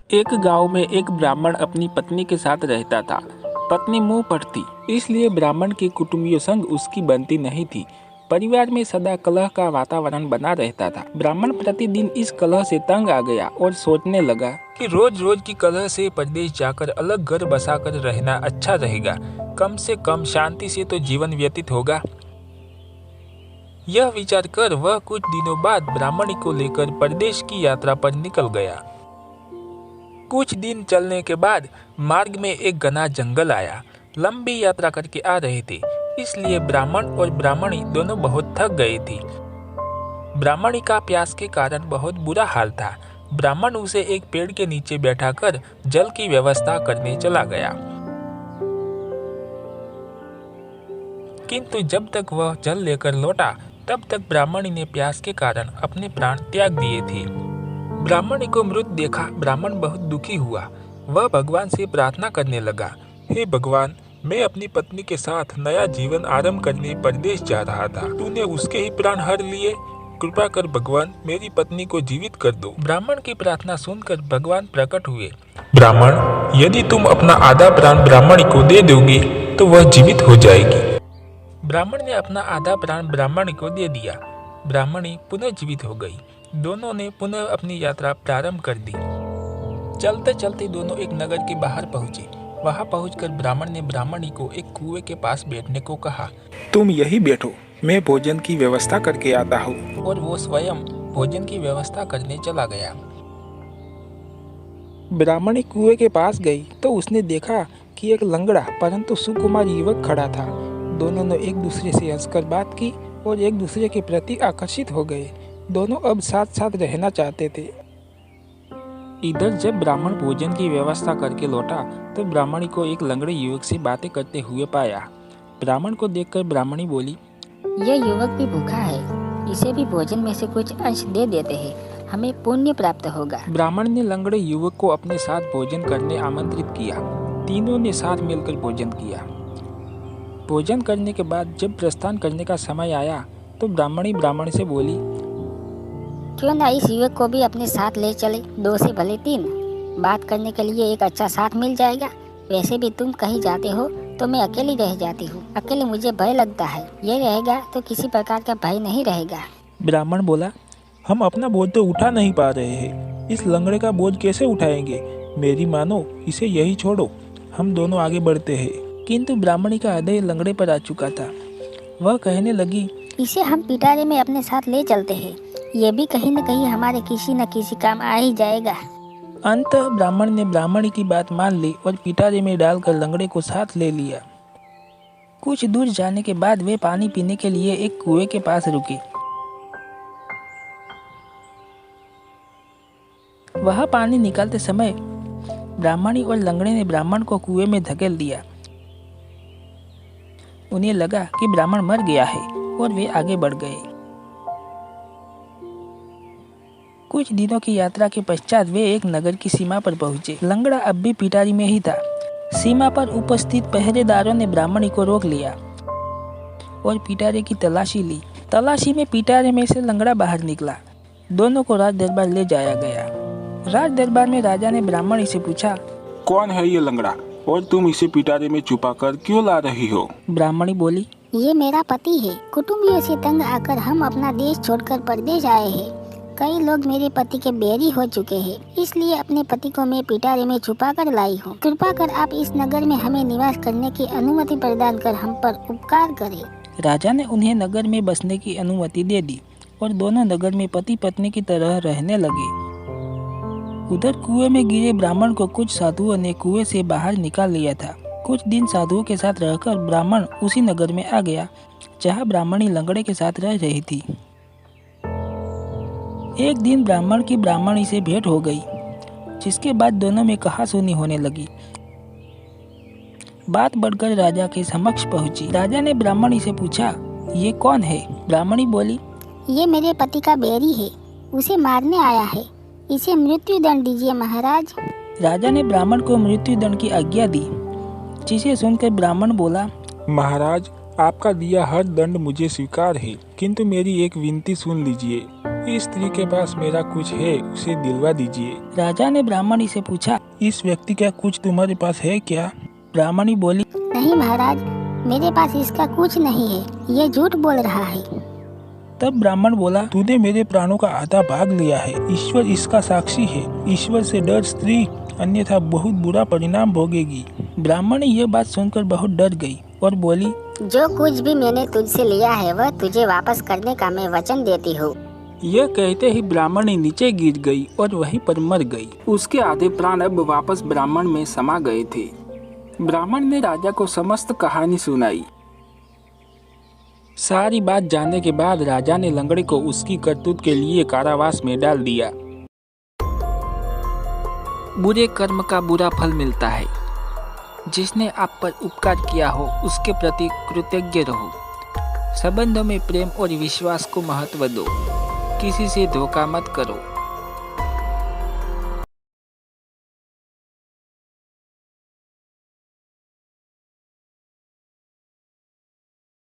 एक गांव में एक ब्राह्मण अपनी पत्नी के साथ रहता था। पत्नी मुंह पर थी, इसलिए ब्राह्मण के कुटुंबियों संग उसकी बनती नहीं थी। परिवार में सदा कलह का वातावरण बना रहता था। ब्राह्मण प्रतिदिन इस कलह से तंग आ गया और सोचने लगा कि रोज रोज की कलह से परदेश जाकर अलग घर बसाकर रहना अच्छा रहेगा। कम से कम शांति से तो जीवन व्यतीत होगा। यह विचार कर वह कुछ दिनों बाद ब्राह्मणी को लेकर परदेश की यात्रा पर निकल गया। कुछ दिन चलने के बाद मार्ग में एक घना जंगल आया। लंबी यात्रा करके आ रहे थे, इसलिए ब्राह्मण और ब्राह्मणी दोनों बहुत थक गए थे। ब्राह्मणी का प्यास के कारण बहुत बुरा हाल था। ब्राह्मण उसे एक पेड़ के नीचे बैठाकर जल की व्यवस्था करने चला गया, किंतु जब तक वह जल लेकर लौटा तब तक ब्राह्मणी ने प्यास के कारण अपने प्राण त्याग दिए थे। ब्राह्मणी को मृत देखा ब्राह्मण बहुत दुखी हुआ। वह भगवान से प्रार्थना करने लगा, हे भगवान, मैं अपनी पत्नी के साथ नया जीवन आरंभ करने परदेश जा रहा था। तूने उसके ही प्राण हर लिए। कृपा कर भगवान, मेरी पत्नी को जीवित कर दो। ब्राह्मण की प्रार्थना सुनकर भगवान प्रकट हुए। ब्राह्मण, यदि तुम अपना आधा प्राण ब्राह्मणी को दे दोगे तो वह जीवित हो जाएगी। ब्राह्मण ने अपना आधा प्राण ब्राह्मणी को दे दिया। ब्राह्मणी पुनः जीवित हो गई। दोनों ने पुनः अपनी यात्रा प्रारंभ कर दी। चलते चलते दोनों एक नगर के बाहर पहुंचे। वहां पहुंचकर ब्राह्मण ने ब्राह्मणी को एक कुएं के पास बैठने को कहा। तुम यही बैठो, मैं भोजन की व्यवस्था करके आता हूँ। और वो स्वयं भोजन की व्यवस्था करने चला गया। ब्राह्मणी कुएं के पास गई तो उसने देखा कि एक लंगड़ा परंतु सुकुमार युवक खड़ा था। दोनों ने एक दूसरे से हंसकर बात की और एक दूसरे के प्रति आकर्षित हो गए। दोनों अब साथ साथ रहना चाहते थे। इधर जब ब्राह्मण भोजन की व्यवस्था करके लौटा तो ब्राह्मणी को एक लंगड़े युवक से बातें करते हुए पाया। ब्राह्मण को देखकर ब्राह्मणी बोली, यह युवक भी भूखा है, इसे भी भोजन में से कुछ अंश दे देते हैं, हमें पुण्य प्राप्त होगा। ब्राह्मण ने लंगड़े युवक को अपने साथ भोजन करने आमंत्रित किया। तीनों ने साथ मिलकर भोजन किया। भोजन करने के बाद जब प्रस्थान करने का समय आया तो ब्राह्मणी ब्राह्मण से बोली, क्यों ना इस युवक को भी अपने साथ ले चले, 2 से भले 3। बात करने के लिए एक अच्छा साथ मिल जाएगा। वैसे भी तुम कहीं जाते हो तो मैं अकेली रह जाती हूँ। अकेले मुझे भय लगता है, ये रहेगा तो किसी प्रकार का भय नहीं रहेगा। ब्राह्मण बोला, हम अपना बोझ तो उठा नहीं पा रहे हैं, इस लंगड़े का बोझ कैसे उठाएंगे? मेरी मानो, इसे यही छोड़ो, हम दोनों आगे बढ़ते हैं। किंतु ब्राह्मणी का हृदय लंगड़े पर आ चुका था। वह कहने लगी, इसे हम पिटारे में अपने साथ ले चलते हैं, ये भी कहीं न कहीं हमारे किसी न किसी काम आ ही जाएगा। अंत ब्राह्मण ने ब्राह्मणी की बात मान ली और पिटारे में डालकर लंगड़े को साथ ले लिया। कुछ दूर जाने के बाद वे पानी पीने के लिए एक कुएं के पास रुके। वह पानी निकालते समय ब्राह्मणी और लंगड़े ने ब्राह्मण को कुएं में धकेल दिया। उन्हें लगा कि ब्राह्मण मर गया है और वे आगे बढ़ गए। कुछ दिनों की यात्रा के पश्चात वे एक नगर की सीमा पर पहुंचे। लंगड़ा अब भी पिटारी में ही था। सीमा पर उपस्थित पहरेदारों ने ब्राह्मणी को रोक लिया और पिटारे की तलाशी ली। तलाशी में पिटारे में से लंगड़ा बाहर निकला। दोनों को राज दरबार ले जाया गया। राज दरबार में राजा ने ब्राह्मणी से पूछा, कौन है ये लंगड़ा और तुम इसे पिटारे में छुपा कर क्यों ला रही हो? ब्राह्मणी बोली, ये मेरा पति है। कुटुंबियों से तंग आकर हम अपना देश छोड़कर परदेश आए हैं। कई लोग मेरे पति के बैरी हो चुके हैं, इसलिए अपने पति को मैं पिटारे में छुपा कर लाई हूँ। कृपा कर आप इस नगर में हमें निवास करने की अनुमति प्रदान कर हम पर उपकार करें। राजा ने उन्हें नगर में बसने की अनुमति दे दी और दोनों नगर में पति पत्नी की तरह रहने लगे। उधर कुएं में गिरे ब्राह्मण को कुछ साधुओं ने कुएं से बाहर निकाल लिया था। कुछ दिन साधुओं के साथ रहकर ब्राह्मण उसी नगर में आ गया जहाँ ब्राह्मणी लंगड़े के साथ रह रही थी। एक दिन ब्राह्मण की ब्राह्मणी से भेंट हो गई, जिसके बाद दोनों में कहासुनी होने लगी। बात बढ़कर राजा के समक्ष पहुंची। राजा ने ब्राह्मणी से पूछा, ये कौन है? ब्राह्मणी बोली, ये मेरे पति का बैरी है, उसे मारने आया है, इसे मृत्यु दंड दीजिए महाराज। राजा ने ब्राह्मण को मृत्यु दंड की आज्ञा दी, जिसे सुनकर ब्राह्मण बोला, महाराज, आपका दिया हर दंड मुझे स्वीकार है, किंतु मेरी एक विनती सुन लीजिए। इस स्त्री के पास मेरा कुछ है, उसे दिलवा दीजिए। राजा ने ब्राह्मणी से पूछा, इस व्यक्ति का कुछ तुम्हारे पास है क्या? ब्राह्मणी बोली, नहीं महाराज, मेरे पास इसका कुछ नहीं है, ये झूठ बोल रहा है। तब ब्राह्मण बोला, तूने मेरे प्राणों का आधा भाग लिया है, ईश्वर इसका साक्षी है। ईश्वर से डर स्त्री, अन्यथा बहुत बुरा परिणाम भोगेगी। ब्राह्मणी यह बात सुनकर बहुत डर गई और बोली, जो कुछ भी मैंने तुझसे लिया है वह तुझे वापस करने का मैं वचन देती हूँ। यह कहते ही ब्राह्मणी नीचे गिर गई और वहीं पर मर गई। उसके आधे प्राण अब वापस ब्राह्मण में समा गए थे। ब्राह्मण ने राजा को समस्त कहानी सुनाई। सारी बात जानने के बाद राजा ने लंगड़े को उसकी करतूत के लिए कारावास में डाल दिया। बुरे कर्म का बुरा फल मिलता है। जिसने आप पर उपकार किया हो उसके प्रति कृतज्ञ रहो। संबंधों में प्रेम और विश्वास को महत्व दो। किसी से धोखा मत करो।